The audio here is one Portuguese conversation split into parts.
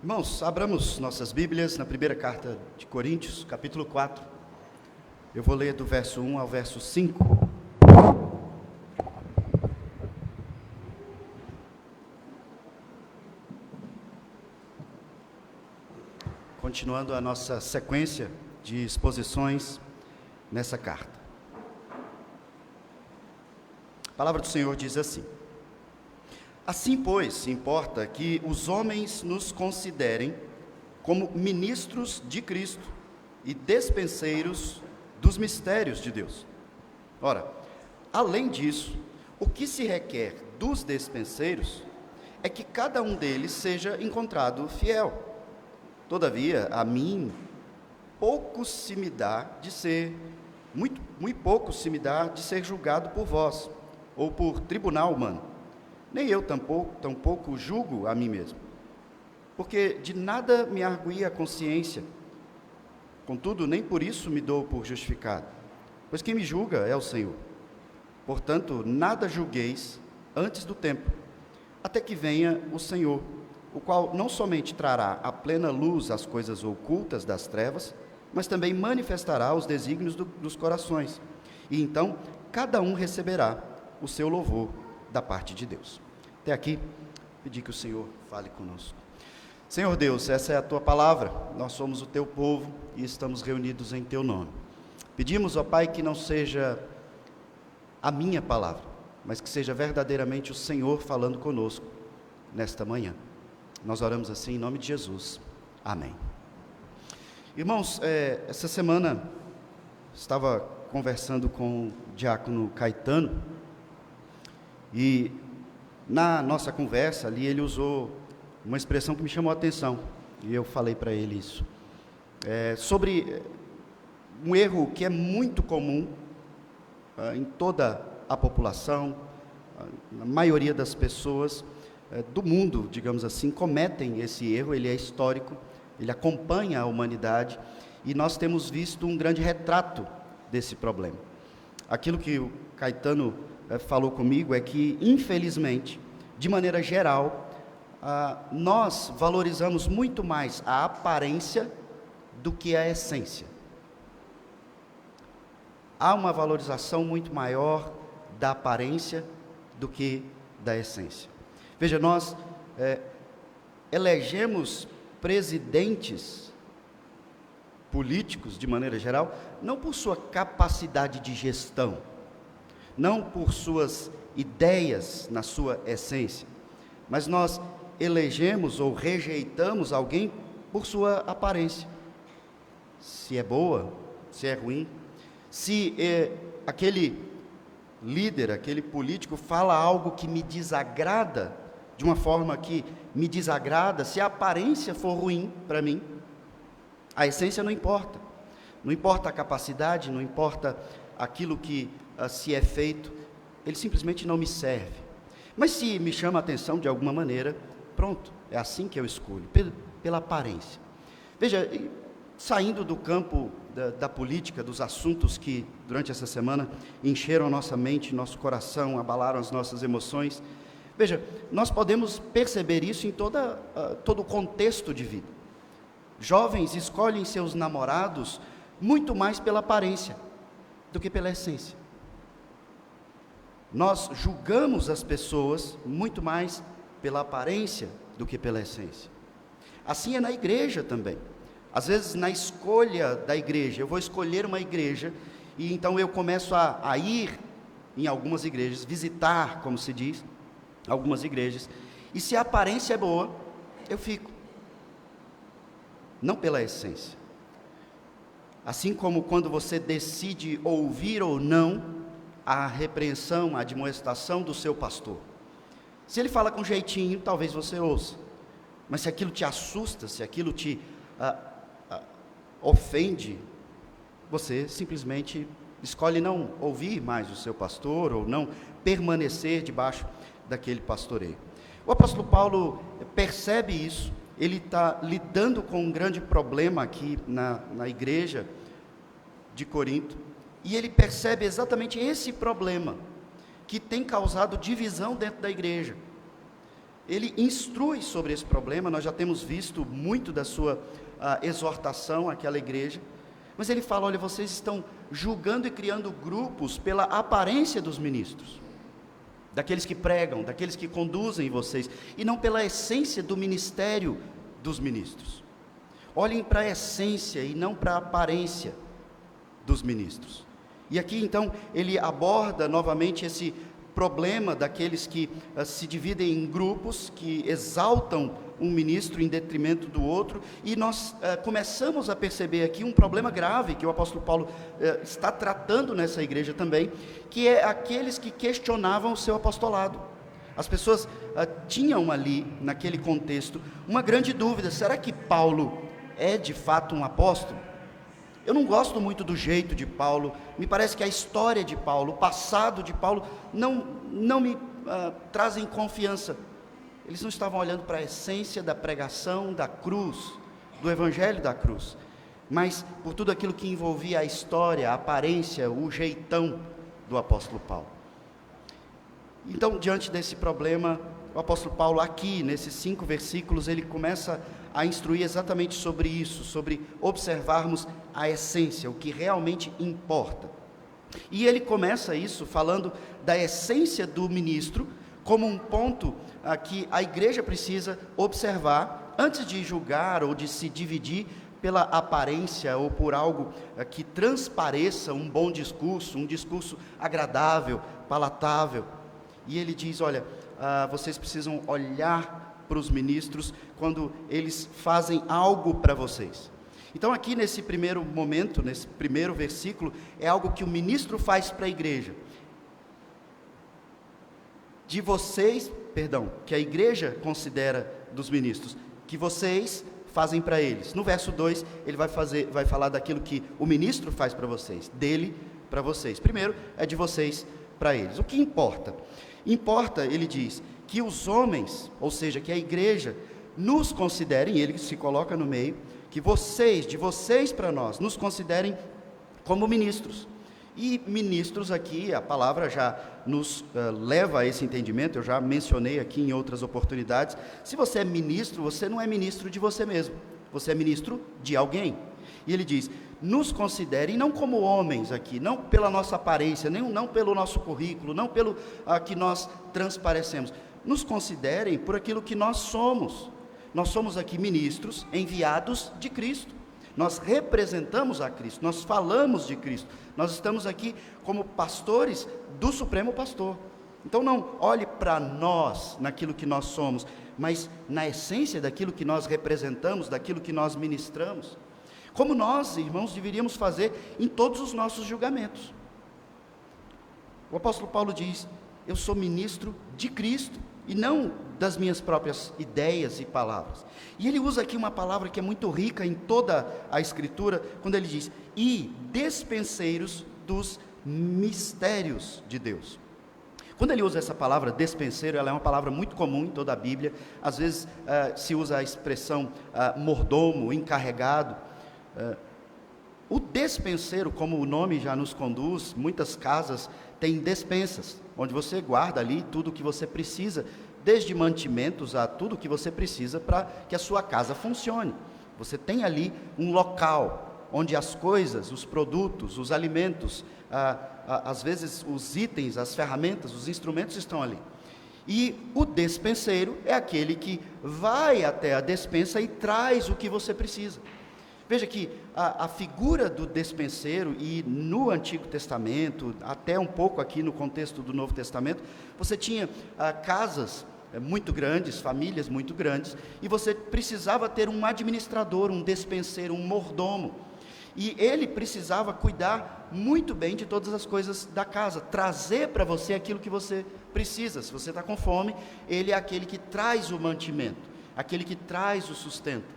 Irmãos, abramos nossas Bíblias na primeira carta de Coríntios, capítulo 4. Eu vou ler do verso 1 ao verso 5. Continuando a nossa sequência de exposições nessa carta. A palavra do Senhor diz assim: Assim, pois, importa que os homens nos considerem como ministros de Cristo e despenseiros dos mistérios de Deus. Ora, além disso, o que se requer dos despenseiros é que cada um deles seja encontrado fiel. Todavia, a mim, muito pouco se me dá de ser julgado por vós, ou por tribunal humano. Nem eu tampouco julgo a mim mesmo, porque de nada me arguía a consciência. Contudo, nem por isso me dou por justificado, pois quem me julga é o Senhor. Portanto, nada julgueis antes do tempo, até que venha o Senhor, o qual não somente trará à plena luz as coisas ocultas das trevas, mas também manifestará os desígnios dos corações. E então, cada um receberá o seu louvor da parte de Deus. Até aqui, pedir que o Senhor fale conosco. Senhor Deus, essa é a Tua palavra, nós somos o Teu povo e estamos reunidos em Teu nome. Pedimos, ó Pai, que não seja a minha palavra, mas que seja verdadeiramente o Senhor falando conosco nesta manhã. Nós oramos assim em nome de Jesus. Amém. Irmãos, essa semana estava conversando com o diácono Caetano e na nossa conversa ali ele usou uma expressão que me chamou a atenção e eu falei para ele isso, sobre um erro que é muito comum em toda a população, na maioria das pessoas do mundo, digamos assim, cometem esse erro. Ele é histórico, ele acompanha a humanidade e nós temos visto um grande retrato desse problema. Aquilo que o Caetano falou comigo é que, infelizmente, de maneira geral, nós valorizamos muito mais a aparência do que a essência. Há uma valorização muito maior da aparência do que da essência. Veja, nós elegemos presidentes políticos, de maneira geral, não por sua capacidade de gestão, não por suas ideias na sua essência, mas nós elegemos ou rejeitamos alguém por sua aparência. Se é boa, se é ruim, se aquele líder, aquele político fala algo que me desagrada, de uma forma que me desagrada, se a aparência for ruim para mim, a essência não importa. Não importa a capacidade, não importa aquilo que se é feito, ele simplesmente não me serve. Mas se me chama a atenção de alguma maneira, pronto, é assim que eu escolho, pela aparência. Veja, saindo do campo da política, dos assuntos que durante essa semana encheram nossa mente, nosso coração, abalaram as nossas emoções, veja, nós podemos perceber isso em todo o contexto de vida. Jovens escolhem seus namorados muito mais pela aparência do que pela essência. Nós julgamos as pessoas muito mais pela aparência do que pela essência. Assim é na igreja também. Às vezes, na escolha da igreja, eu vou escolher uma igreja e então eu começo a ir em algumas igrejas, visitar, como se diz, algumas igrejas, e se a aparência é boa, eu fico. Não pela essência. Assim como quando você decide ouvir ou não a repreensão, a admoestação do seu pastor. Se ele fala com jeitinho, talvez você ouça. Mas se aquilo te assusta, se aquilo te ofende, você simplesmente escolhe não ouvir mais o seu pastor ou não permanecer debaixo daquele pastoreio. O apóstolo Paulo percebe isso, ele está lidando com um grande problema aqui na igreja de Corinto, e ele percebe exatamente esse problema que tem causado divisão dentro da igreja. ele instrui sobre esse problema. Nós já temos visto muito da sua exortação àquela igreja, mas ele fala: olha, vocês estão julgando e criando grupos pela aparência dos ministros, daqueles que pregam, daqueles que conduzem vocês, e não pela essência do ministério dos ministros. Olhem para a essência e não para a aparência dos ministros. E aqui então ele aborda novamente esse problema daqueles que se dividem em grupos, que exaltam um ministro em detrimento do outro, e nós começamos a perceber aqui um problema grave que o apóstolo Paulo está tratando nessa igreja também, que é aqueles que questionavam o seu apostolado. As pessoas tinham ali, naquele contexto, uma grande dúvida: será que Paulo é de fato um apóstolo? Eu não gosto muito do jeito de Paulo, me parece que a história de Paulo, o passado de Paulo, não me trazem confiança. Eles não estavam olhando para a essência da pregação da cruz, do evangelho da cruz, mas por tudo aquilo que envolvia a história, a aparência, o jeitão do apóstolo Paulo. Então, diante desse problema, o apóstolo Paulo aqui, nesses 5 versículos, ele começa a instruir exatamente sobre isso, sobre observarmos a essência, o que realmente importa. E ele começa isso falando da essência do ministro, como um ponto que a igreja precisa observar, antes de julgar ou de se dividir pela aparência ou por algo que transpareça um bom discurso, um discurso agradável, palatável. E ele diz: olha, vocês precisam olhar para os ministros quando eles fazem algo para vocês. Então aqui nesse primeiro momento, nesse primeiro versículo, é algo que o ministro faz para a igreja. Que a igreja considera dos ministros, que vocês fazem para eles. No verso 2, ele vai falar daquilo que o ministro faz para vocês, dele para vocês. Primeiro é de vocês para eles. O que importa? Importa, ele diz, que os homens, ou seja, que a igreja, nos considerem, ele se coloca no meio, que vocês, de vocês para nós, nos considerem como ministros. E ministros aqui, a palavra já nos leva a esse entendimento, eu já mencionei aqui em outras oportunidades. Se você é ministro, você não é ministro de você mesmo, você é ministro de alguém. E ele diz: nos considerem não como homens aqui, não pela nossa aparência, não pelo nosso currículo, não pelo que nós transparecemos. Nos considerem por aquilo que nós somos. Nós somos aqui ministros enviados de Cristo. Nós representamos a Cristo, nós falamos de Cristo. Nós estamos aqui como pastores do Supremo Pastor. Então não olhe para nós naquilo que nós somos, mas na essência daquilo que nós representamos, daquilo que nós ministramos. Como nós, irmãos, deveríamos fazer em todos os nossos julgamentos. O apóstolo Paulo diz: eu sou ministro de Cristo, e não das minhas próprias ideias e palavras. E ele usa aqui uma palavra que é muito rica em toda a Escritura, quando ele diz: e dispenseiros dos mistérios de Deus. Quando ele usa essa palavra despenseiro, ela é uma palavra muito comum em toda a Bíblia. Às vezes se usa a expressão mordomo, encarregado. O despenseiro, como o nome já nos conduz, muitas casas têm despensas, onde você guarda ali tudo o que você precisa, desde mantimentos a tudo o que você precisa para que a sua casa funcione. Você tem ali um local onde as coisas, os produtos, os alimentos, às vezes os itens, as ferramentas, os instrumentos estão ali. E o despenseiro é aquele que vai até a despensa e traz o que você precisa. Veja que a figura do despenseiro, e no Antigo Testamento, até um pouco aqui no contexto do Novo Testamento, você tinha casas muito grandes, famílias muito grandes, e você precisava ter um administrador, um despenseiro, um mordomo. E ele precisava cuidar muito bem de todas as coisas da casa, trazer para você aquilo que você precisa. Se você está com fome, ele é aquele que traz o mantimento, aquele que traz o sustento.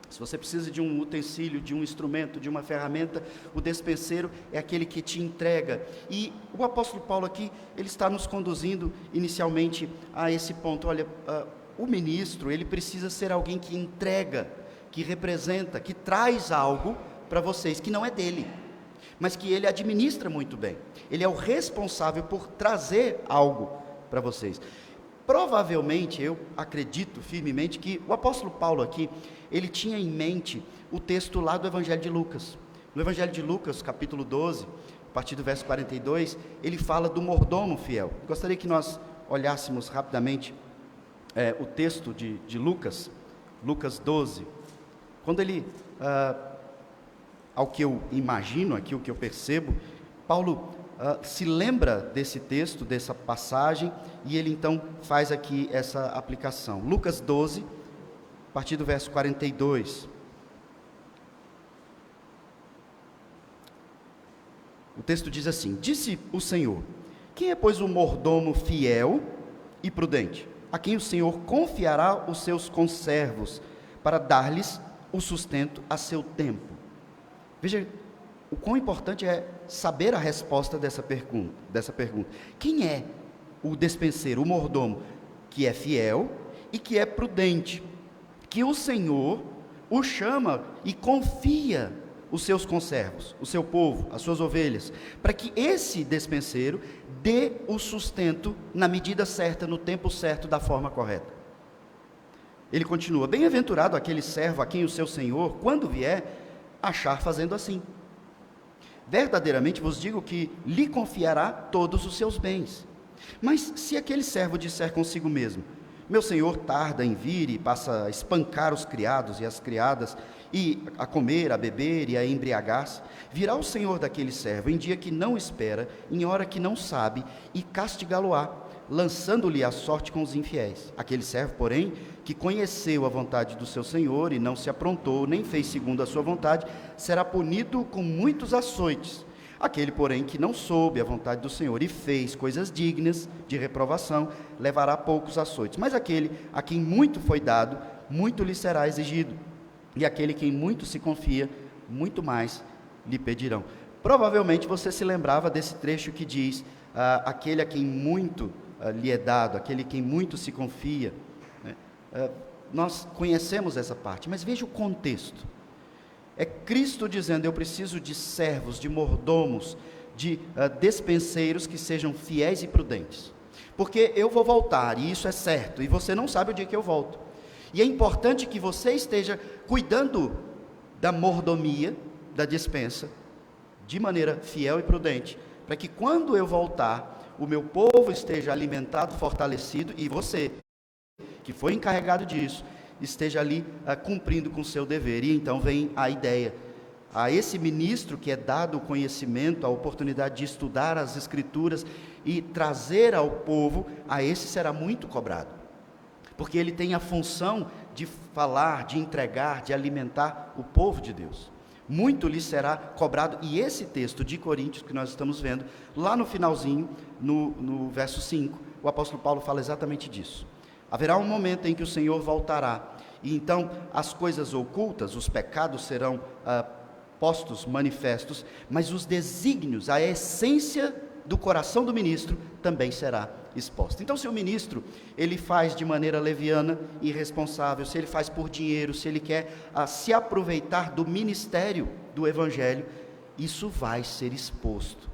Se você precisa de um utensílio, de um instrumento, de uma ferramenta, o despenseiro é aquele que te entrega. E o apóstolo Paulo aqui, ele está nos conduzindo inicialmente a esse ponto. Olha, o ministro, ele precisa ser alguém que entrega, que representa, que traz algo para vocês, que não é dele, mas que ele administra muito bem. Ele é o responsável por trazer algo para vocês. Provavelmente, eu acredito firmemente que o apóstolo Paulo aqui, ele tinha em mente o texto lá do Evangelho de Lucas. No Evangelho de Lucas, capítulo 12, a partir do verso 42, ele fala do mordomo fiel. Gostaria que nós olhássemos rapidamente o texto de Lucas, Lucas 12. Quando ele, ao que eu imagino aqui, o que eu percebo, Paulo se lembra desse texto, dessa passagem, e ele então faz aqui essa aplicação. Lucas 12, a partir do verso 42. O texto diz assim: disse o Senhor: quem é, pois, o mordomo fiel e prudente, a quem o Senhor confiará os seus conservos, para dar-lhes o sustento a seu tempo? Veja o quão importante é saber a resposta dessa pergunta. Quem é o despenseiro, o mordomo, que é fiel e que é prudente, que o Senhor o chama e confia os seus conservos, o seu povo, as suas ovelhas, para que esse despenseiro dê o sustento na medida certa, no tempo certo, da forma correta. Ele continua: bem-aventurado aquele servo a quem o seu Senhor, quando vier, achar fazendo assim. Verdadeiramente vos digo que lhe confiará todos os seus bens. Mas se aquele servo disser consigo mesmo: meu senhor tarda em vir e passa a espancar os criados e as criadas, e a comer, a beber e a embriagar-se, virá o senhor daquele servo em dia que não espera, em hora que não sabe, e castigá-lo-á, lançando-lhe a sorte com os infiéis. Aquele servo, porém, que conheceu a vontade do seu senhor e não se aprontou, nem fez segundo a sua vontade, será punido com muitos açoites. Aquele, porém, que não soube a vontade do Senhor e fez coisas dignas de reprovação, levará poucos açoites. Mas aquele a quem muito foi dado, muito lhe será exigido. E aquele quem muito se confia, muito mais lhe pedirão. Provavelmente você se lembrava desse trecho que diz: aquele a quem muito lhe é dado, aquele quem muito se confia. Nós conhecemos essa parte, mas veja o contexto. É Cristo dizendo: eu preciso de servos, de mordomos, de despenseiros que sejam fiéis e prudentes, porque eu vou voltar, e isso é certo, e você não sabe o dia que eu volto, e é importante que você esteja cuidando da mordomia, da despensa, de maneira fiel e prudente, para que quando eu voltar, o meu povo esteja alimentado, fortalecido, e você, que foi encarregado disso, esteja ali cumprindo com o seu dever. E então vem a ideia: a esse ministro que é dado o conhecimento, a oportunidade de estudar as Escrituras e trazer ao povo, a esse será muito cobrado, porque ele tem a função de falar, de entregar, de alimentar o povo de Deus. Muito lhe será cobrado. E esse texto de Coríntios que nós estamos vendo, lá no finalzinho, no verso 5, o apóstolo Paulo fala exatamente disso. Haverá um momento em que o Senhor voltará, e então as coisas ocultas, os pecados serão postos, manifestos, mas os desígnios, a essência do coração do ministro também será exposta. Então, se o ministro, ele faz de maneira leviana, irresponsável, se ele faz por dinheiro, se ele quer se aproveitar do ministério do Evangelho, isso vai ser exposto.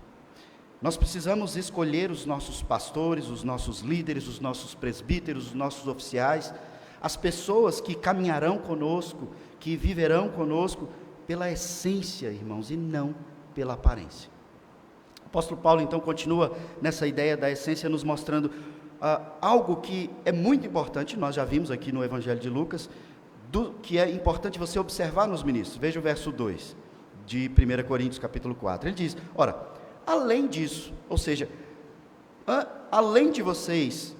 Nós precisamos escolher os nossos pastores, os nossos líderes, os nossos presbíteros, os nossos oficiais, as pessoas que caminharão conosco, que viverão conosco pela essência, irmãos, e não pela aparência. O apóstolo Paulo então continua nessa ideia da essência, nos mostrando algo que é muito importante. Nós já vimos aqui no Evangelho de Lucas, que é importante você observar nos ministros. Veja o verso 2 de 1 Coríntios capítulo 4, ele diz: ora, além disso, ou seja, além de vocês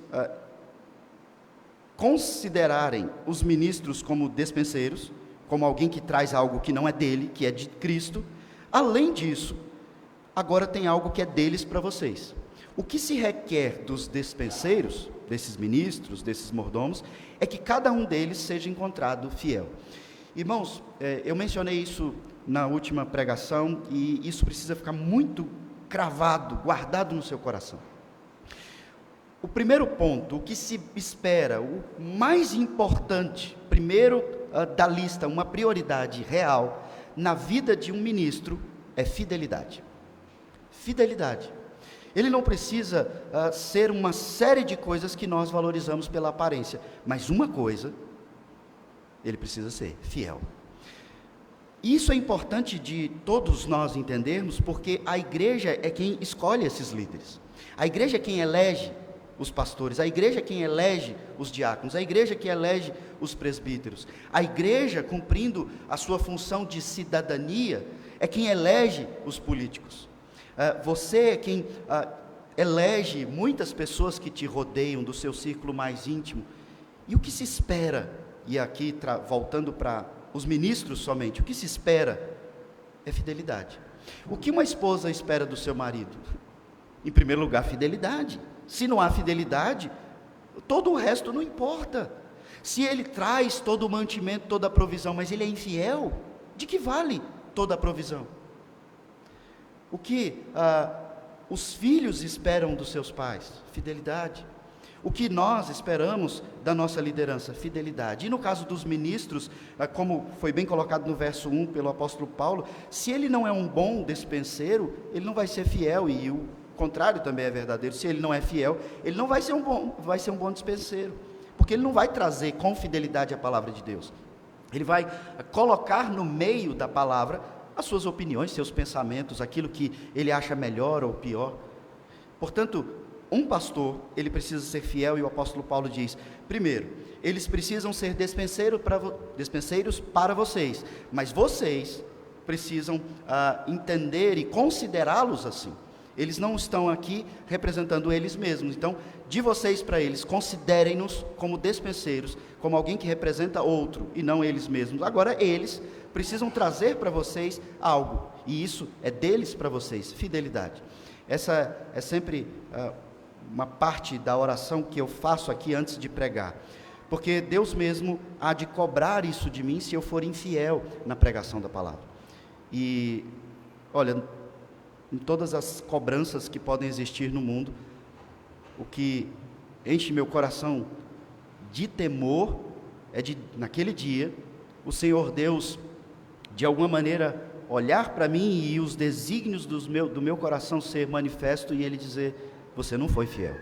considerarem os ministros como despenseiros, como alguém que traz algo que não é dele, que é de Cristo, além disso, agora tem algo que é deles para vocês. O que se requer dos despenseiros, desses ministros, desses mordomos, é que cada um deles seja encontrado fiel. Irmãos, eu mencionei isso na última pregação, e isso precisa ficar muito cravado, guardado no seu coração. O primeiro ponto, o que se espera, o mais importante, primeiro da lista, uma prioridade real na vida de um ministro, é fidelidade. Fidelidade. Ele não precisa ser uma série de coisas que nós valorizamos pela aparência, mas uma coisa, ele precisa ser fiel. Isso é importante de todos nós entendermos, porque a igreja é quem escolhe esses líderes. A igreja é quem elege os pastores, a igreja é quem elege os diáconos, a igreja é quem elege os presbíteros. A igreja, cumprindo a sua função de cidadania, é quem elege os políticos. Você é quem elege muitas pessoas que te rodeiam, do seu círculo mais íntimo. E o que se espera, e aqui voltando para os ministros somente, o que se espera é fidelidade. O que uma esposa espera do seu marido? Em primeiro lugar, fidelidade. Se não há fidelidade, todo o resto não importa. Se ele traz todo o mantimento, toda a provisão, mas ele é infiel, de que vale toda a provisão? O que os filhos esperam dos seus pais? Fidelidade. O que nós esperamos da nossa liderança? Fidelidade. E no caso dos ministros, como foi bem colocado no verso 1 pelo apóstolo Paulo, se ele não é um bom despenseiro, ele não vai ser fiel, e o contrário também é verdadeiro. Se ele não é fiel, ele não vai ser um bom despenseiro, porque ele não vai trazer com fidelidade a palavra de Deus. Ele vai colocar no meio da palavra as suas opiniões, seus pensamentos, aquilo que ele acha melhor ou pior. Portanto, um pastor, ele precisa ser fiel, e o apóstolo Paulo diz, primeiro, eles precisam ser despenseiros para vocês, mas vocês precisam entender e considerá-los assim. Eles não estão aqui representando eles mesmos, então, de vocês para eles, considerem-nos como despenseiros, como alguém que representa outro, e não eles mesmos. Agora, eles precisam trazer para vocês algo, e isso é deles para vocês, fidelidade. Essa é sempre uma parte da oração que eu faço aqui antes de pregar, porque Deus mesmo há de cobrar isso de mim se eu for infiel na pregação da palavra. E, olha, em todas as cobranças que podem existir no mundo, o que enche meu coração de temor é de, naquele dia, o Senhor Deus, de alguma maneira, olhar para mim e os desígnios do meu coração ser manifesto, e Ele dizer, você não foi fiel.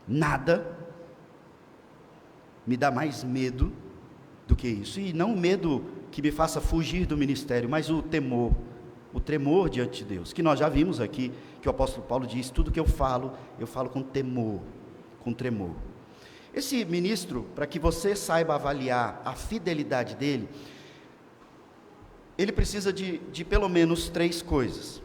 Nada me dá mais medo do que isso, e não o medo que me faça fugir do ministério, mas o tremor diante de Deus, que nós já vimos aqui, que o apóstolo Paulo diz, tudo que eu falo com temor, com tremor. Esse ministro, para que você saiba avaliar a fidelidade dele, ele precisa de pelo menos 3 coisas.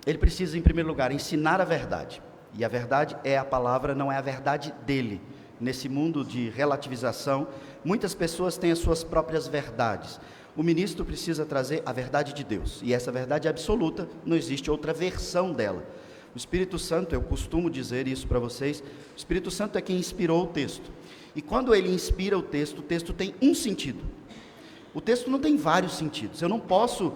Ele precisa, em primeiro lugar, ensinar a verdade, e a verdade é a palavra, não é a verdade dele. Nesse mundo de relativização, muitas pessoas têm as suas próprias verdades. O ministro precisa trazer a verdade de Deus, e essa verdade é absoluta, não existe outra versão dela. O Espírito Santo, eu costumo dizer isso para vocês, o Espírito Santo é quem inspirou o texto, e quando ele inspira o texto tem um sentido. O texto não tem vários sentidos. Eu não posso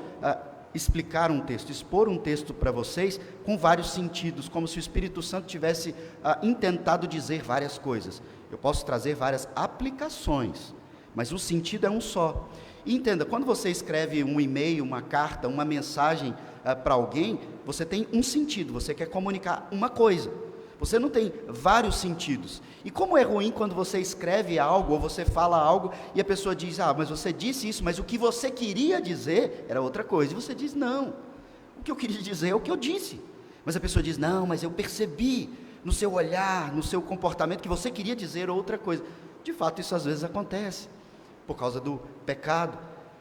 explicar um texto, expor um texto para vocês com vários sentidos, como se o Espírito Santo tivesse intentado dizer várias coisas. Eu posso trazer várias aplicações, mas o sentido é um só. E entenda, quando você escreve um e-mail, uma carta, uma mensagem para alguém, você tem um sentido, você quer comunicar uma coisa. Você não tem vários sentidos. E como é ruim quando você escreve algo, ou você fala algo, e a pessoa diz, mas você disse isso, mas o que você queria dizer era outra coisa. E você diz, não, o que eu queria dizer é o que eu disse. Mas a pessoa diz, não, mas eu percebi no seu olhar, no seu comportamento, que você queria dizer outra coisa. De fato, isso às vezes acontece, por causa do pecado.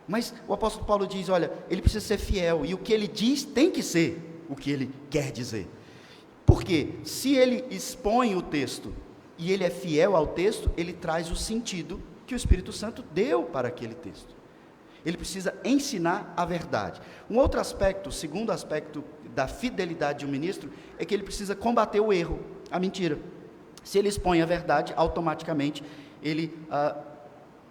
Mas o apóstolo Paulo diz, olha, ele precisa ser fiel, e o que ele diz tem que ser o que ele quer dizer. Porque se ele expõe o texto e ele é fiel ao texto, ele traz o sentido que o Espírito Santo deu para aquele texto. Ele precisa ensinar a verdade. Um outro aspecto, o segundo aspecto da fidelidade de um ministro, é que ele precisa combater o erro, a mentira. Se ele expõe a verdade, automaticamente ele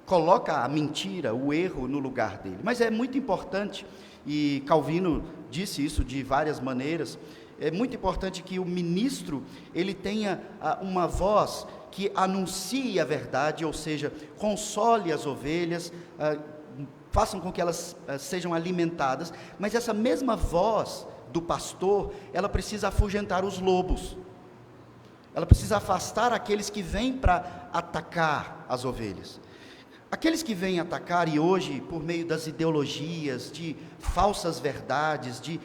coloca a mentira, o erro no lugar dele. Mas é muito importante, e Calvino disse isso de várias maneiras, é muito importante que o ministro, ele tenha uma voz que anuncie a verdade, ou seja, console as ovelhas, façam com que elas sejam alimentadas, mas essa mesma voz do pastor, ela precisa afugentar os lobos. Ela precisa afastar aqueles que vêm para atacar as ovelhas. Aqueles que vêm atacar, e hoje, por meio das ideologias, de falsas verdades, de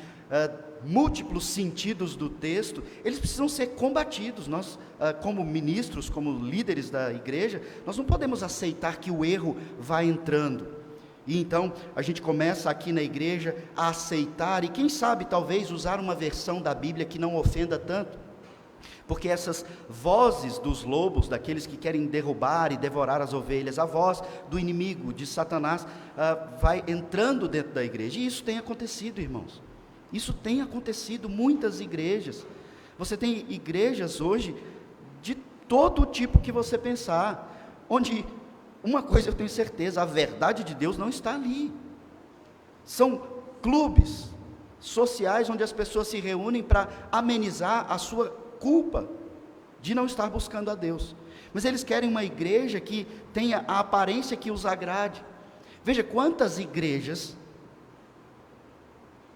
múltiplos sentidos do texto, eles precisam ser combatidos. Nós, como ministros, como líderes da igreja, nós não podemos aceitar que o erro vá entrando. E então, a gente começa aqui na igreja a aceitar, e quem sabe, talvez, usar uma versão da Bíblia que não ofenda tanto. Porque essas vozes dos lobos, daqueles que querem derrubar e devorar as ovelhas, a voz do inimigo, de Satanás, vai entrando dentro da igreja. E isso tem acontecido, irmãos. Isso tem acontecido, muitas igrejas. Você tem igrejas hoje de todo tipo que você pensar, onde, uma coisa eu tenho certeza, a verdade de Deus não está ali. São clubes sociais onde as pessoas se reúnem para amenizar a sua culpa de não estar buscando a Deus, mas eles querem uma igreja que tenha a aparência que os agrade. Veja quantas igrejas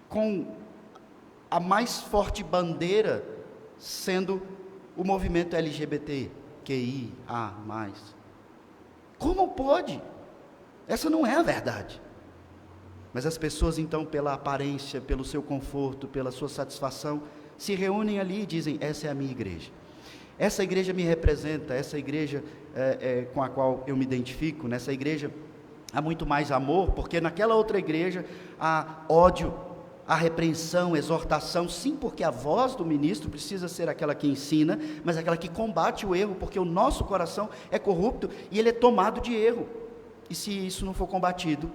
com a mais forte bandeira sendo o movimento LGBTQIA+. Como pode? Essa não é a verdade. Mas as pessoas então, pela aparência, pelo seu conforto, pela sua satisfação, se reúnem ali e dizem: essa é a minha igreja, essa igreja me representa, essa igreja com a qual eu me identifico, nessa igreja há muito mais amor, porque naquela outra igreja há ódio, há repreensão, exortação, sim, porque a voz do ministro precisa ser aquela que ensina, mas aquela que combate o erro, porque o nosso coração é corrupto e ele é tomado de erro, e se isso não for combatido,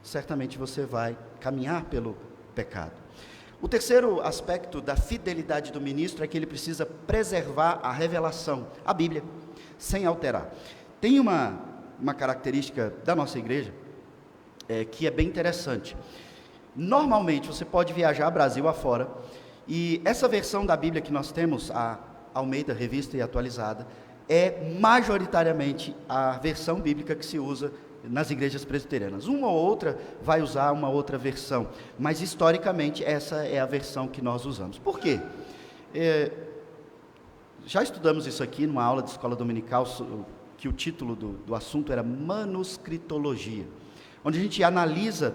certamente você vai caminhar pelo pecado. O terceiro aspecto da fidelidade do ministro é que ele precisa preservar a revelação, a Bíblia, sem alterar. Tem uma característica da nossa igreja que é bem interessante. Normalmente você pode viajar Brasil afora, e essa versão da Bíblia que nós temos, a Almeida Revista e Atualizada, é majoritariamente a versão bíblica que se usa nas igrejas presbiterianas. Uma ou outra vai usar uma outra versão, mas historicamente essa é a versão que nós usamos. Por quê? Já estudamos isso aqui numa aula de escola dominical, que o título do assunto era manuscritologia, onde a gente analisa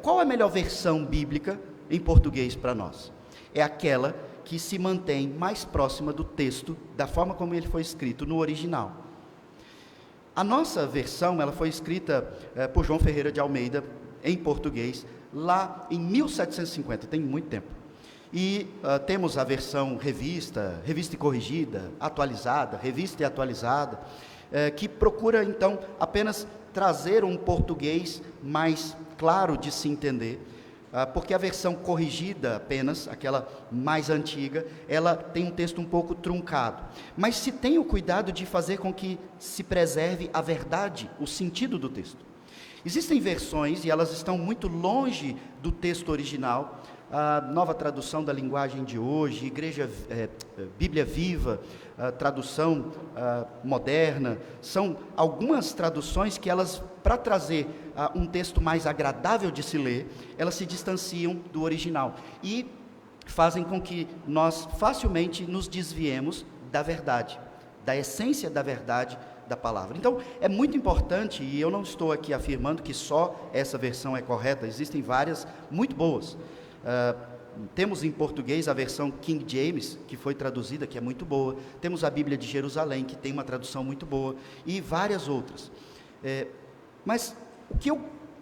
qual é a melhor versão bíblica em português para nós. É aquela que se mantém mais próxima do texto, da forma como ele foi escrito no original. A nossa versão, ela foi escrita por João Ferreira de Almeida, em português, lá em 1750, tem muito tempo. E temos a versão revista e corrigida, atualizada, revista e atualizada, que procura então apenas trazer um português mais claro de se entender, porque a versão corrigida apenas, aquela mais antiga, ela tem um texto um pouco truncado, mas se tem o cuidado de fazer com que se preserve a verdade, o sentido do texto. Existem versões, e elas estão muito longe do texto original, a Nova Tradução da Linguagem de Hoje, Bíblia Viva, tradução moderna, são algumas traduções que elas, para trazer um texto mais agradável de se ler, elas se distanciam do original e fazem com que nós facilmente nos desviemos da verdade, da essência da verdade da palavra. Então, é muito importante, e eu não estou aqui afirmando que só essa versão é correta, existem várias muito boas. Temos em português a versão King James, que foi traduzida, que é muito boa. Temos a Bíblia de Jerusalém, que tem uma tradução muito boa, e várias outras. Mas o que eu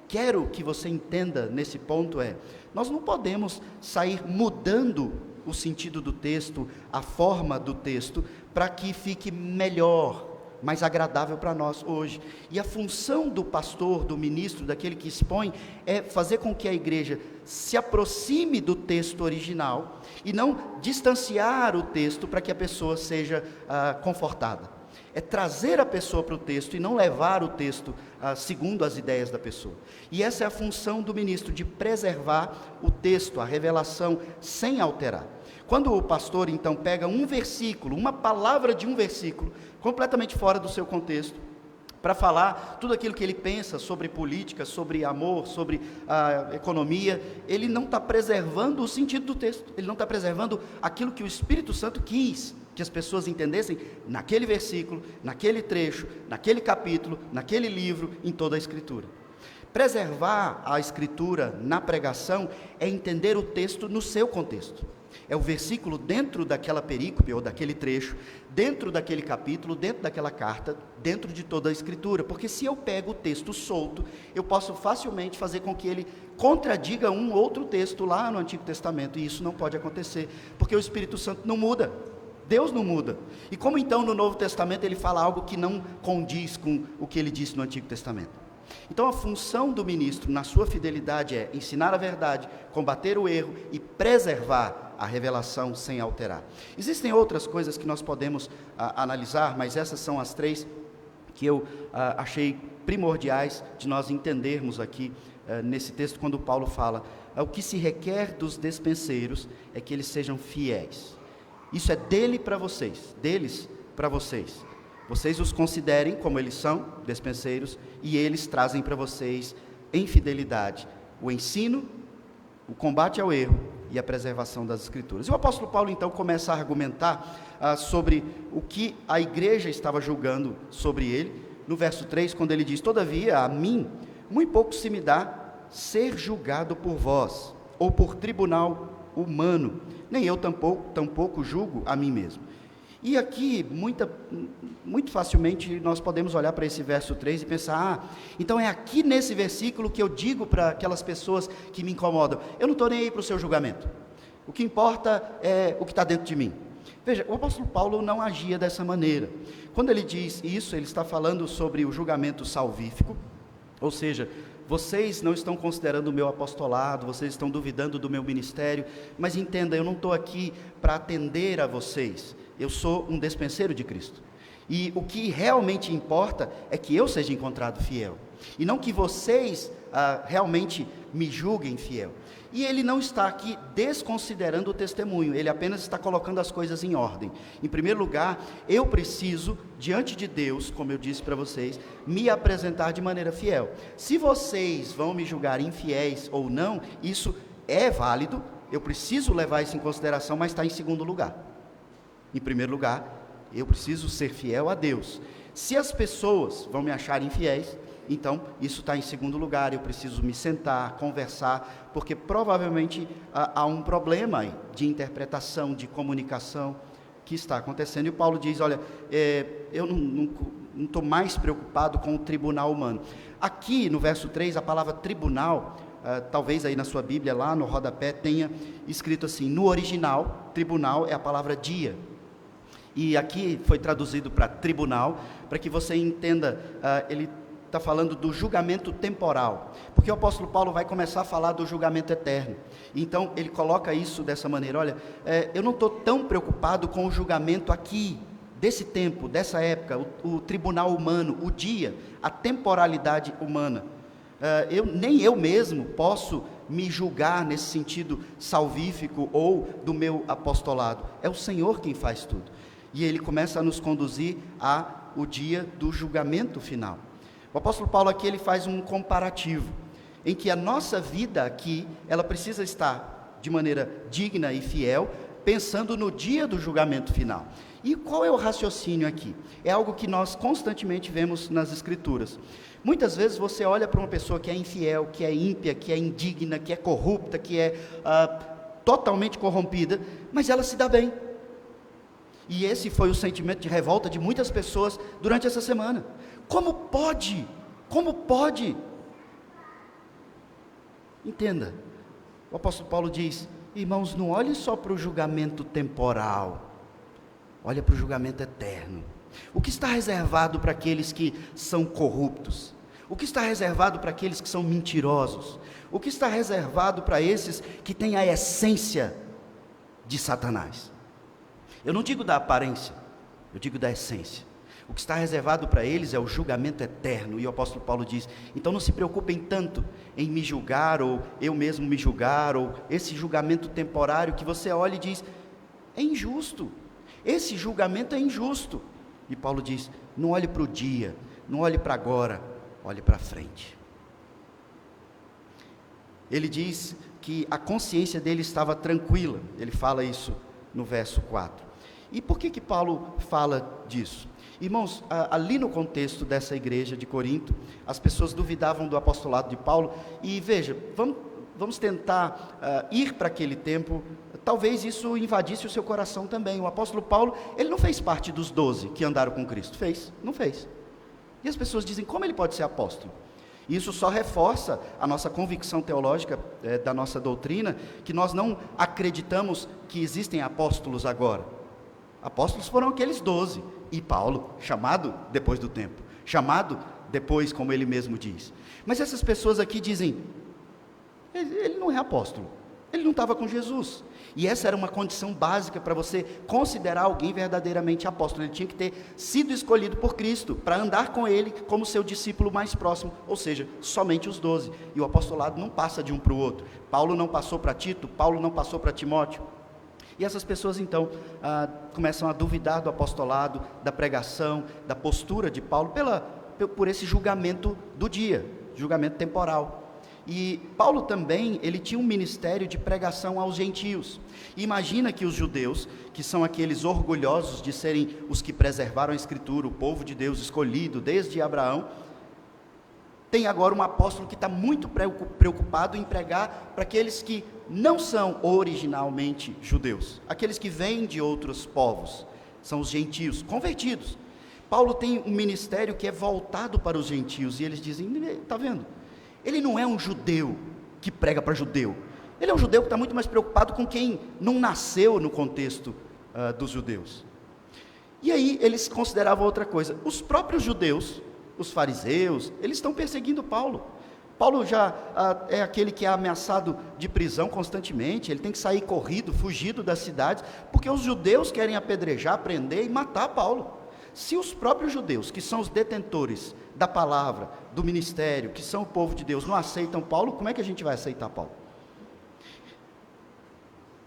quero que você entenda nesse ponto é: nós não podemos sair mudando o sentido do texto, a forma do texto, para que fique melhor, mais agradável para nós hoje. E a função do pastor, do ministro, daquele que expõe, é fazer com que a igreja se aproxime do texto original e não distanciar o texto para que a pessoa seja confortada. É trazer a pessoa para o texto e não levar o texto segundo as ideias da pessoa. E essa é a função do ministro, de preservar o texto, a revelação, sem alterar. Quando o pastor então pega um versículo, uma palavra de um versículo, completamente fora do seu contexto, para falar tudo aquilo que ele pensa sobre política, sobre amor, sobre a economia. Ele não está preservando o sentido do texto, ele não está preservando aquilo que o Espírito Santo quis que as pessoas entendessem naquele versículo, naquele trecho, naquele capítulo, naquele livro, em toda a Escritura. Preservar a Escritura na pregação é entender o texto no seu contexto. É o versículo dentro daquela perícope ou daquele trecho, dentro daquele capítulo, dentro daquela carta, dentro de toda a Escritura. Porque se eu pego o texto solto, eu posso facilmente fazer com que ele contradiga um outro texto lá no Antigo Testamento. E isso não pode acontecer, porque o Espírito Santo não muda. Deus não muda. E como então no Novo Testamento ele fala algo que não condiz com o que ele disse no Antigo Testamento? Então a função do ministro na sua fidelidade é ensinar a verdade, combater o erro e preservar a revelação sem alterar. Existem outras coisas que nós podemos analisar, mas essas são as três que eu achei primordiais de nós entendermos aqui nesse texto, quando Paulo fala: o que se requer dos despenseiros é que eles sejam fiéis. Isso é dele para vocês, deles para vocês. Vocês os considerem como eles são, despenseiros, e eles trazem para vocês, em fidelidade, o ensino, o combate ao erro e a preservação das Escrituras. E o apóstolo Paulo, então, começa a argumentar sobre o que a igreja estava julgando sobre ele, no verso 3, quando ele diz: todavia, a mim, muito pouco se me dá ser julgado por vós, ou por tribunal humano, nem eu tampouco julgo a mim mesmo. E aqui, muito facilmente, nós podemos olhar para esse verso 3 e pensar: então é aqui nesse versículo que eu digo para aquelas pessoas que me incomodam: eu não estou nem aí para o seu julgamento, o que importa é o que está dentro de mim. Veja, o apóstolo Paulo não agia dessa maneira. Quando ele diz isso, ele está falando sobre o julgamento salvífico, ou seja, vocês não estão considerando o meu apostolado, vocês estão duvidando do meu ministério, mas entenda, eu não estou aqui para atender a vocês, eu sou um despenseiro de Cristo, e o que realmente importa é que eu seja encontrado fiel, e não que vocês realmente me julguem fiel. E ele não está aqui desconsiderando o testemunho, ele apenas está colocando as coisas em ordem. Em primeiro lugar, eu preciso, diante de Deus, como eu disse para vocês, me apresentar de maneira fiel. Se vocês vão me julgar infiéis ou não, isso é válido, eu preciso levar isso em consideração, mas está em segundo lugar. Em primeiro lugar, eu preciso ser fiel a Deus. Se as pessoas vão me achar infiéis, então isso está em segundo lugar. Eu preciso me sentar, conversar, porque provavelmente há um problema aí de interpretação, de comunicação que está acontecendo. E o Paulo diz: olha, eu não estou mais preocupado com o tribunal humano. Aqui no verso 3, a palavra tribunal, talvez aí na sua Bíblia, lá no rodapé, tenha escrito assim: no original, tribunal é a palavra dia. E aqui foi traduzido para tribunal, para que você entenda, ele está falando do julgamento temporal, porque o apóstolo Paulo vai começar a falar do julgamento eterno. Então ele coloca isso dessa maneira: olha, eu não estou tão preocupado com o julgamento aqui, desse tempo, dessa época, o tribunal humano, o dia, a temporalidade humana. Nem eu mesmo posso me julgar nesse sentido salvífico ou do meu apostolado, é o Senhor quem faz tudo. E ele começa a nos conduzir ao dia do julgamento final. O apóstolo Paulo aqui ele faz um comparativo, em que a nossa vida aqui, ela precisa estar de maneira digna e fiel, pensando no dia do julgamento final. E qual é o raciocínio aqui? É algo que nós constantemente vemos nas Escrituras. Muitas vezes você olha para uma pessoa que é infiel, que é ímpia, que é indigna, que é corrupta, que é totalmente corrompida, mas ela se dá bem. E esse foi o sentimento de revolta de muitas pessoas durante essa semana. Como pode? Como pode? Entenda, o apóstolo Paulo diz: irmãos, não olhe só para o julgamento temporal, olha para o julgamento eterno. O que está reservado para aqueles que são corruptos? O que está reservado para aqueles que são mentirosos? O que está reservado para esses que têm a essência de Satanás? Eu não digo da aparência, eu digo da essência. O que está reservado para eles é o julgamento eterno. E o apóstolo Paulo diz: então não se preocupem tanto em me julgar, ou eu mesmo me julgar, ou esse julgamento temporário que você olha e diz: é injusto, esse julgamento é injusto. E Paulo diz: não olhe para o dia, não olhe para agora, olhe para frente. Ele diz que a consciência dele estava tranquila, ele fala isso no verso 4. E por que Paulo fala disso? Irmãos, ali no contexto dessa igreja de Corinto, as pessoas duvidavam do apostolado de Paulo, e veja, vamos tentar ir para aquele tempo, talvez isso invadisse o seu coração também. O apóstolo Paulo, ele não fez parte dos 12 que andaram com Cristo, não fez. E as pessoas dizem, como ele pode ser apóstolo? Isso só reforça a nossa convicção teológica da nossa doutrina, que nós não acreditamos que existem apóstolos agora. Apóstolos foram aqueles 12, e Paulo, chamado depois do tempo, chamado depois, como ele mesmo diz. Mas essas pessoas aqui dizem, ele não é apóstolo, ele não estava com Jesus. E essa era uma condição básica para você considerar alguém verdadeiramente apóstolo. Ele tinha que ter sido escolhido por Cristo, para andar com ele como seu discípulo mais próximo, ou seja, somente os 12. E o apostolado não passa de um para o outro. Paulo não passou para Tito, Paulo não passou para Timóteo. E essas pessoas então começam a duvidar do apostolado, da pregação, da postura de Paulo, por esse julgamento do dia, julgamento temporal. E Paulo também, ele tinha um ministério de pregação aos gentios. Imagina que os judeus, que são aqueles orgulhosos de serem os que preservaram a Escritura, o povo de Deus escolhido desde Abraão, tem agora um apóstolo que está muito preocupado em pregar para aqueles que não são originalmente judeus, aqueles que vêm de outros povos, são os gentios, convertidos. Paulo tem um ministério que é voltado para os gentios, e eles dizem, está vendo? Ele não é um judeu que prega para judeu, ele é um judeu que está muito mais preocupado com quem não nasceu no contexto dos judeus. E aí eles consideravam outra coisa, os próprios judeus, os fariseus, eles estão perseguindo Paulo. Paulo já é aquele que é ameaçado de prisão constantemente, ele tem que sair corrido, fugido das cidades, porque os judeus querem apedrejar, prender e matar Paulo. Se os próprios judeus, que são os detentores da palavra, do ministério, que são o povo de Deus, não aceitam Paulo, como é que a gente vai aceitar Paulo?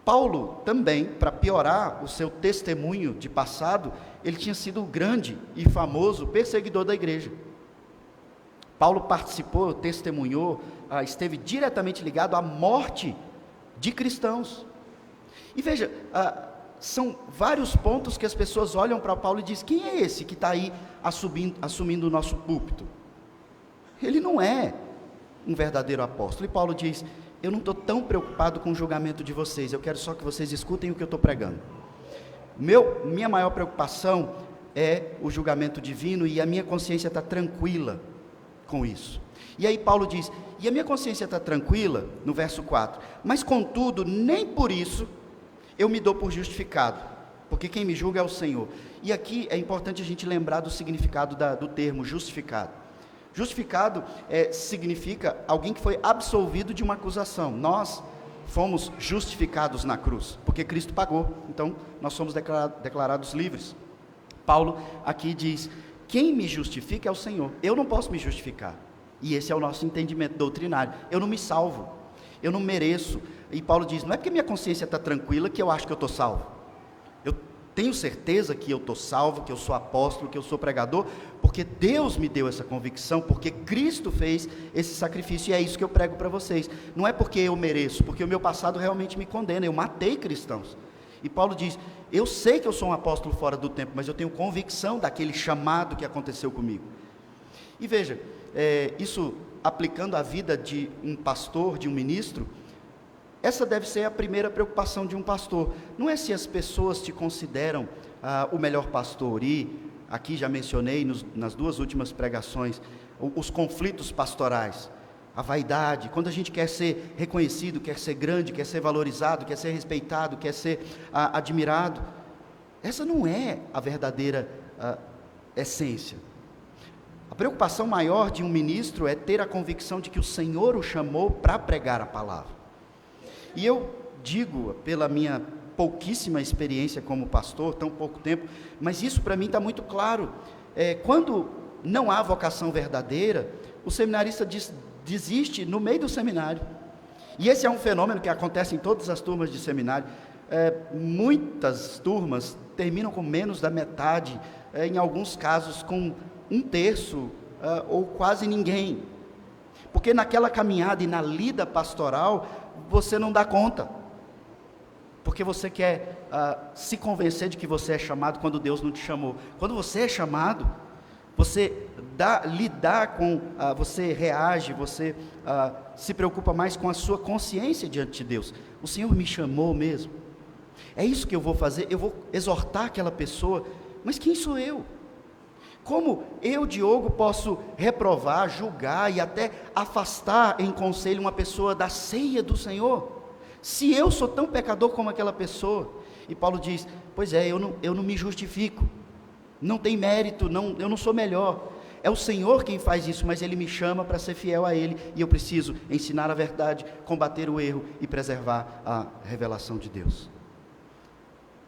Paulo também, para piorar o seu testemunho de passado, ele tinha sido o grande e famoso perseguidor da igreja. Paulo participou, testemunhou, esteve diretamente ligado à morte de cristãos. E veja, são vários pontos que as pessoas olham para Paulo e dizem, quem é esse que está aí assumindo o nosso púlpito? Ele não é um verdadeiro apóstolo. E Paulo diz, eu não estou tão preocupado com o julgamento de vocês, eu quero só que vocês escutem o que eu estou pregando. Minha maior preocupação é o julgamento divino, e a minha consciência está tranquila com isso. E aí Paulo diz, e a minha consciência está tranquila, no verso 4, mas contudo, nem por isso eu me dou por justificado, porque quem me julga é o Senhor. E aqui é importante a gente lembrar do significado do termo justificado. Justificado significa alguém que foi absolvido de uma acusação. Nós fomos justificados na cruz, porque Cristo pagou, então nós somos declarados livres. Paulo aqui diz, quem me justifica é o Senhor, eu não posso me justificar, e esse é o nosso entendimento doutrinário, eu não me salvo, eu não mereço, e Paulo diz, não é porque minha consciência está tranquila que eu acho que eu estou salvo, eu tenho certeza que eu estou salvo, que eu sou apóstolo, que eu sou pregador, porque Deus me deu essa convicção, porque Cristo fez esse sacrifício, e é isso que eu prego para vocês, não é porque eu mereço, porque o meu passado realmente me condena, eu matei cristãos. E Paulo diz, eu sei que eu sou um apóstolo fora do tempo, mas eu tenho convicção daquele chamado que aconteceu comigo. E veja, isso aplicando a vida de um pastor, de um ministro, essa deve ser a primeira preocupação de um pastor. Não é se as pessoas te consideram o melhor pastor, e aqui já mencionei nas duas últimas pregações, os conflitos pastorais, a vaidade, quando a gente quer ser reconhecido, quer ser grande, quer ser valorizado, quer ser respeitado, quer ser admirado, essa não é a verdadeira essência. A preocupação maior de um ministro é ter a convicção de que o Senhor o chamou para pregar a palavra. E eu digo, pela minha pouquíssima experiência como pastor, tão pouco tempo, mas isso para mim está muito claro, quando não há vocação verdadeira, o seminarista desiste no meio do seminário, e esse é um fenômeno que acontece em todas as turmas de seminário. Muitas turmas terminam com menos da metade, em alguns casos com um terço ou quase ninguém. Porque naquela caminhada e na lida pastoral, você não dá conta. Porque você quer se convencer de que você é chamado quando Deus não te chamou. Quando você é chamado, você você reage, você se preocupa mais com a sua consciência diante de Deus. O Senhor me chamou mesmo. É isso que eu vou fazer, eu vou exortar aquela pessoa, mas quem sou eu? Como eu, Diogo, posso reprovar, julgar e até afastar em conselho uma pessoa da ceia do Senhor? Se eu sou tão pecador como aquela pessoa. E Paulo diz, pois é, eu não me justifico, não tem mérito, eu não sou melhor. É o Senhor quem faz isso, mas Ele me chama para ser fiel a Ele, e eu preciso ensinar a verdade, combater o erro e preservar a revelação de Deus.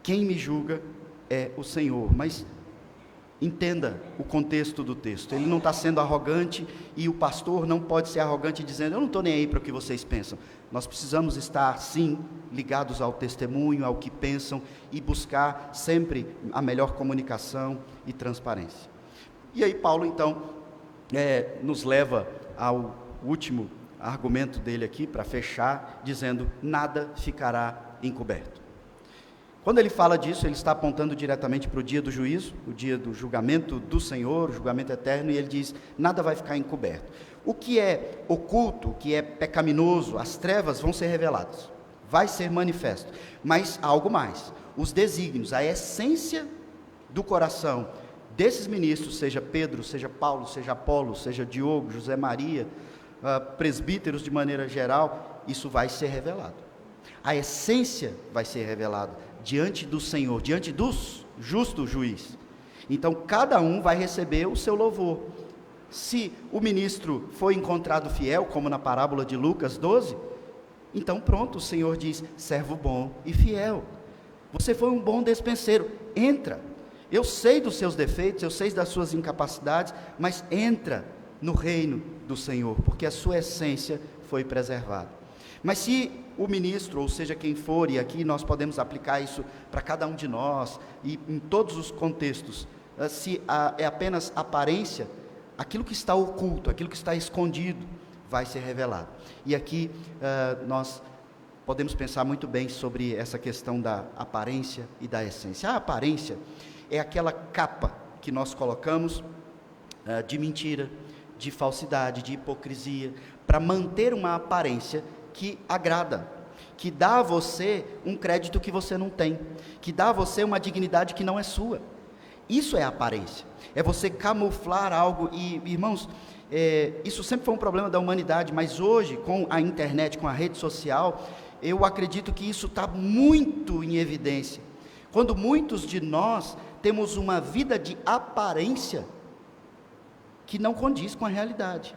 Quem me julga é o Senhor, mas entenda o contexto do texto. Ele não está sendo arrogante, e o pastor não pode ser arrogante dizendo, eu não estou nem aí para o que vocês pensam. Nós precisamos estar, sim, ligados ao testemunho, ao que pensam, e buscar sempre a melhor comunicação e transparência. E aí Paulo, então, nos leva ao último argumento dele aqui, para fechar, dizendo, nada ficará encoberto. Quando ele fala disso, ele está apontando diretamente para o dia do juízo, o dia do julgamento do Senhor, o julgamento eterno, e ele diz, nada vai ficar encoberto. O que é oculto, o que é pecaminoso, as trevas vão ser reveladas, vai ser manifesto, mas há algo mais, os desígnios, a essência do coração desses ministros, seja Pedro, seja Paulo, seja Apolo, seja Diogo, José Maria, presbíteros de maneira geral, isso vai ser revelado, a essência vai ser revelada, diante do Senhor, diante do justo juiz. Então cada um vai receber o seu louvor. Se o ministro foi encontrado fiel, como na parábola de Lucas 12, então pronto, o Senhor diz, servo bom e fiel, você foi um bom despenseiro, entra, eu sei dos seus defeitos, eu sei das suas incapacidades, mas entra no reino do Senhor, porque a sua essência foi preservada. Mas se o ministro, ou seja quem for, e aqui nós podemos aplicar isso para cada um de nós, e em todos os contextos, se é apenas aparência, aquilo que está oculto, aquilo que está escondido, vai ser revelado. E aqui nós podemos pensar muito bem sobre essa questão da aparência e da essência. A aparência é aquela capa que nós colocamos de mentira, de falsidade, de hipocrisia, para manter uma aparência que agrada, que dá a você um crédito que você não tem, que dá a você uma dignidade que não é sua. Isso é aparência, é você camuflar algo. E irmãos, isso sempre foi um problema da humanidade, mas hoje com a internet, com a rede social, eu acredito que isso está muito em evidência, quando muitos de nós temos uma vida de aparência que não condiz com a realidade.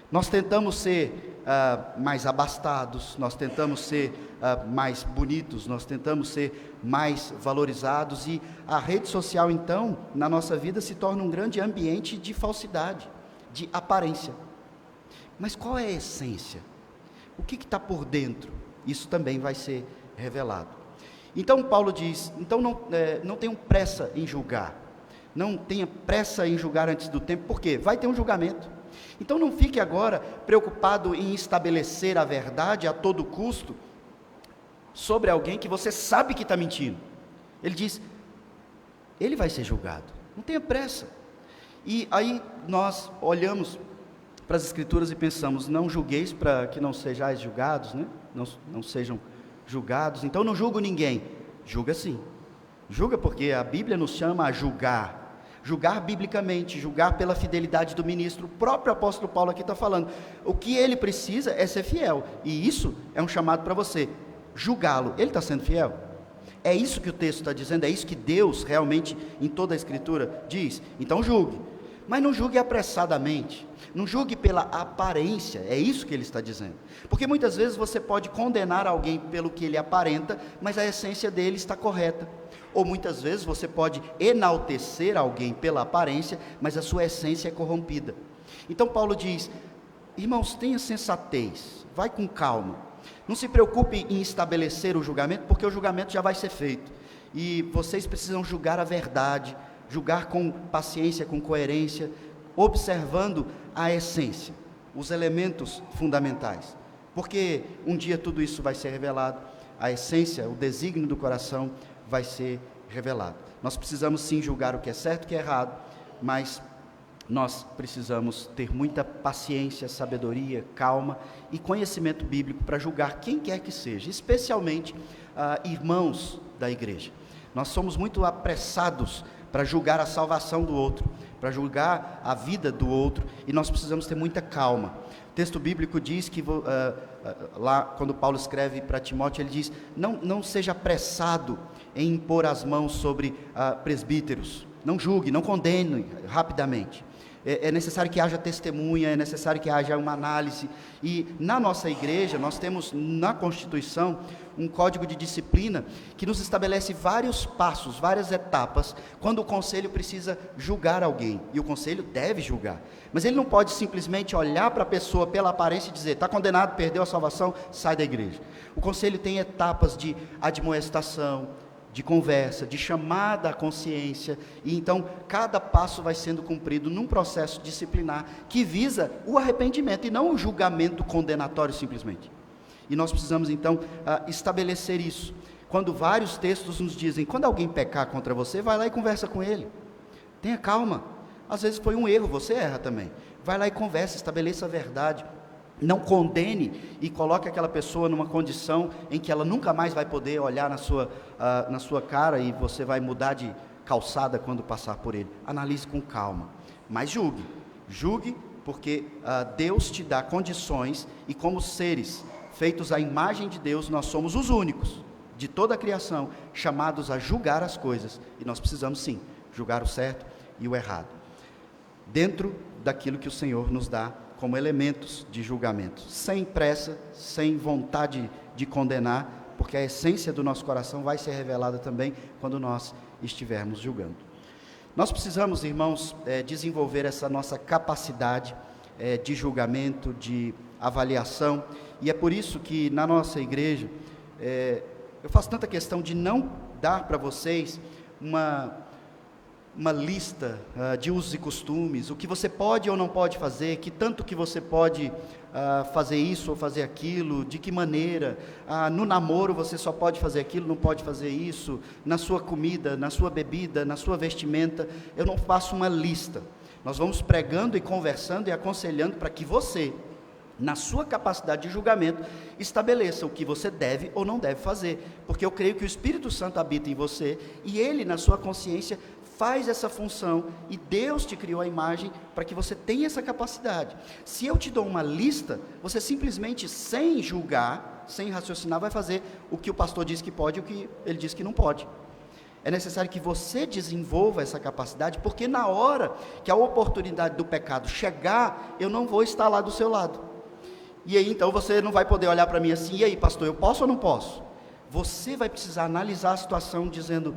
Nós tentamos ser mais abastados, nós tentamos ser mais bonitos, nós tentamos ser mais valorizados, e a rede social, então, na nossa vida se torna um grande ambiente de falsidade, de aparência. Mas qual é a essência? O que está por dentro? Isso também vai ser revelado. Então Paulo diz, então não tenham pressa em julgar, não tenha pressa em julgar antes do tempo, porque vai ter um julgamento. Então não fique agora preocupado em estabelecer a verdade a todo custo sobre alguém que você sabe que está mentindo. Ele diz, ele vai ser julgado, não tenha pressa. E aí nós olhamos para as Escrituras e pensamos, não julgueis para que não sejais julgados, né? Não sejam julgados, então não julgo ninguém. Julga sim, julga, porque a Bíblia nos chama a julgar biblicamente, julgar pela fidelidade do ministro. O próprio apóstolo Paulo aqui está falando, o que ele precisa é ser fiel, e isso é um chamado para você, julgá-lo. Ele está sendo fiel? É isso que o texto está dizendo, é isso que Deus realmente em toda a Escritura diz. Então julgue, mas não julgue apressadamente, não julgue pela aparência, é isso que ele está dizendo, porque muitas vezes você pode condenar alguém pelo que ele aparenta, mas a essência dele está correta. Ou muitas vezes você pode enaltecer alguém pela aparência, mas a sua essência é corrompida. Então Paulo diz, irmãos, tenha sensatez, vai com calma, não se preocupe em estabelecer o julgamento, porque o julgamento já vai ser feito, e vocês precisam julgar a verdade, julgar com paciência, com coerência, observando a essência, os elementos fundamentais, porque um dia tudo isso vai ser revelado, a essência, o desígnio do coração vai ser revelado. Nós precisamos sim julgar o que é certo e o que é errado, mas nós precisamos ter muita paciência, sabedoria, calma e conhecimento bíblico para julgar quem quer que seja, especialmente irmãos da igreja. Nós somos muito apressados para julgar a salvação do outro, para julgar a vida do outro, e nós precisamos ter muita calma. O texto bíblico diz que, lá quando Paulo escreve para Timóteo, ele diz, não seja apressado em impor as mãos sobre presbíteros, não julgue, não condene rapidamente. É necessário que haja testemunha, é necessário que haja uma análise, e na nossa igreja, nós temos na Constituição, um código de disciplina, que nos estabelece vários passos, várias etapas, quando o conselho precisa julgar alguém, e o conselho deve julgar, mas ele não pode simplesmente olhar para a pessoa pela aparência e dizer, está condenado, perdeu a salvação, sai da igreja. O conselho tem etapas de admoestação, de conversa, de chamada à consciência, e então cada passo vai sendo cumprido num processo disciplinar que visa o arrependimento e não o julgamento condenatório simplesmente. E nós precisamos então estabelecer isso. Quando vários textos nos dizem, quando alguém pecar contra você, vai lá e conversa com ele, tenha calma, às vezes foi um erro, você erra também, vai lá e conversa, estabeleça a verdade. Não condene e coloque aquela pessoa numa condição em que ela nunca mais vai poder olhar na sua cara e você vai mudar de calçada quando passar por ele. Analise com calma, mas julgue porque Deus te dá condições, e como seres feitos à imagem de Deus, nós somos os únicos de toda a criação chamados a julgar as coisas, e nós precisamos sim julgar o certo e o errado, dentro daquilo que o Senhor nos dá como elementos de julgamento, sem pressa, sem vontade de condenar, porque a essência do nosso coração vai ser revelada também quando nós estivermos julgando. Nós precisamos, irmãos, desenvolver essa nossa capacidade de julgamento, de avaliação, e é por isso que na nossa igreja, eu faço tanta questão de não dar para vocês uma lista de usos e costumes, o que você pode ou não pode fazer, que tanto que você pode fazer isso ou fazer aquilo, de que maneira, no namoro você só pode fazer aquilo, não pode fazer isso, na sua comida, na sua bebida, na sua vestimenta. Eu não faço uma lista, nós vamos pregando e conversando e aconselhando para que você, na sua capacidade de julgamento, estabeleça o que você deve ou não deve fazer, porque eu creio que o Espírito Santo habita em você, e ele na sua consciência faz essa função, e Deus te criou a imagem para que você tenha essa capacidade. Se eu te dou uma lista, você simplesmente, sem julgar, sem raciocinar, vai fazer o que o pastor diz que pode e o que ele diz que não pode. É necessário que você desenvolva essa capacidade, porque na hora que a oportunidade do pecado chegar, eu não vou estar lá do seu lado, e aí então você não vai poder olhar para mim assim, e aí pastor, eu posso ou não posso? Você vai precisar analisar a situação dizendo,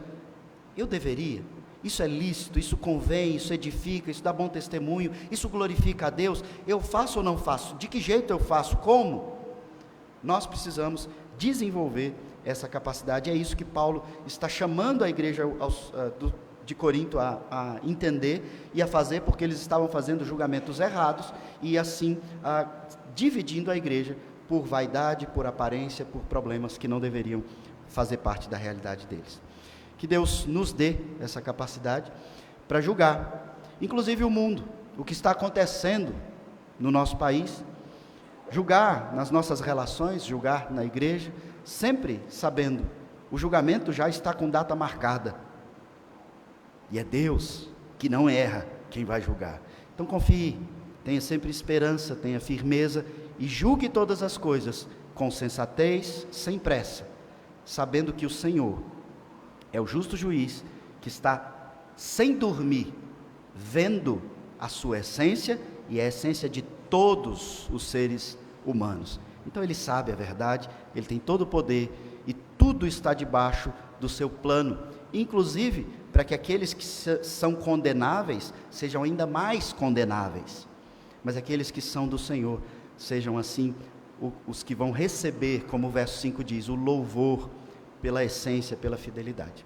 eu deveria? Isso é lícito, isso convém, isso edifica, isso dá bom testemunho, isso glorifica a Deus, eu faço ou não faço? De que jeito eu faço? Como? Nós precisamos desenvolver essa capacidade, é isso que Paulo está chamando a igreja de Corinto a entender e a fazer, porque eles estavam fazendo julgamentos errados, e assim dividindo a igreja por vaidade, por aparência, por problemas que não deveriam fazer parte da realidade deles. Que Deus nos dê essa capacidade para julgar, inclusive o mundo, o que está acontecendo no nosso país, julgar nas nossas relações, julgar na igreja, sempre sabendo, o julgamento já está com data marcada, e é Deus que não erra quem vai julgar. Então confie, tenha sempre esperança, tenha firmeza, e julgue todas as coisas com sensatez, sem pressa, sabendo que o Senhor é o justo juiz, que está sem dormir, vendo a sua essência e a essência de todos os seres humanos. Então ele sabe a verdade, ele tem todo o poder, e tudo está debaixo do seu plano, inclusive para que aqueles que são condenáveis sejam ainda mais condenáveis, mas aqueles que são do Senhor sejam assim os que vão receber, como o verso 5 diz, o louvor pela essência, pela fidelidade.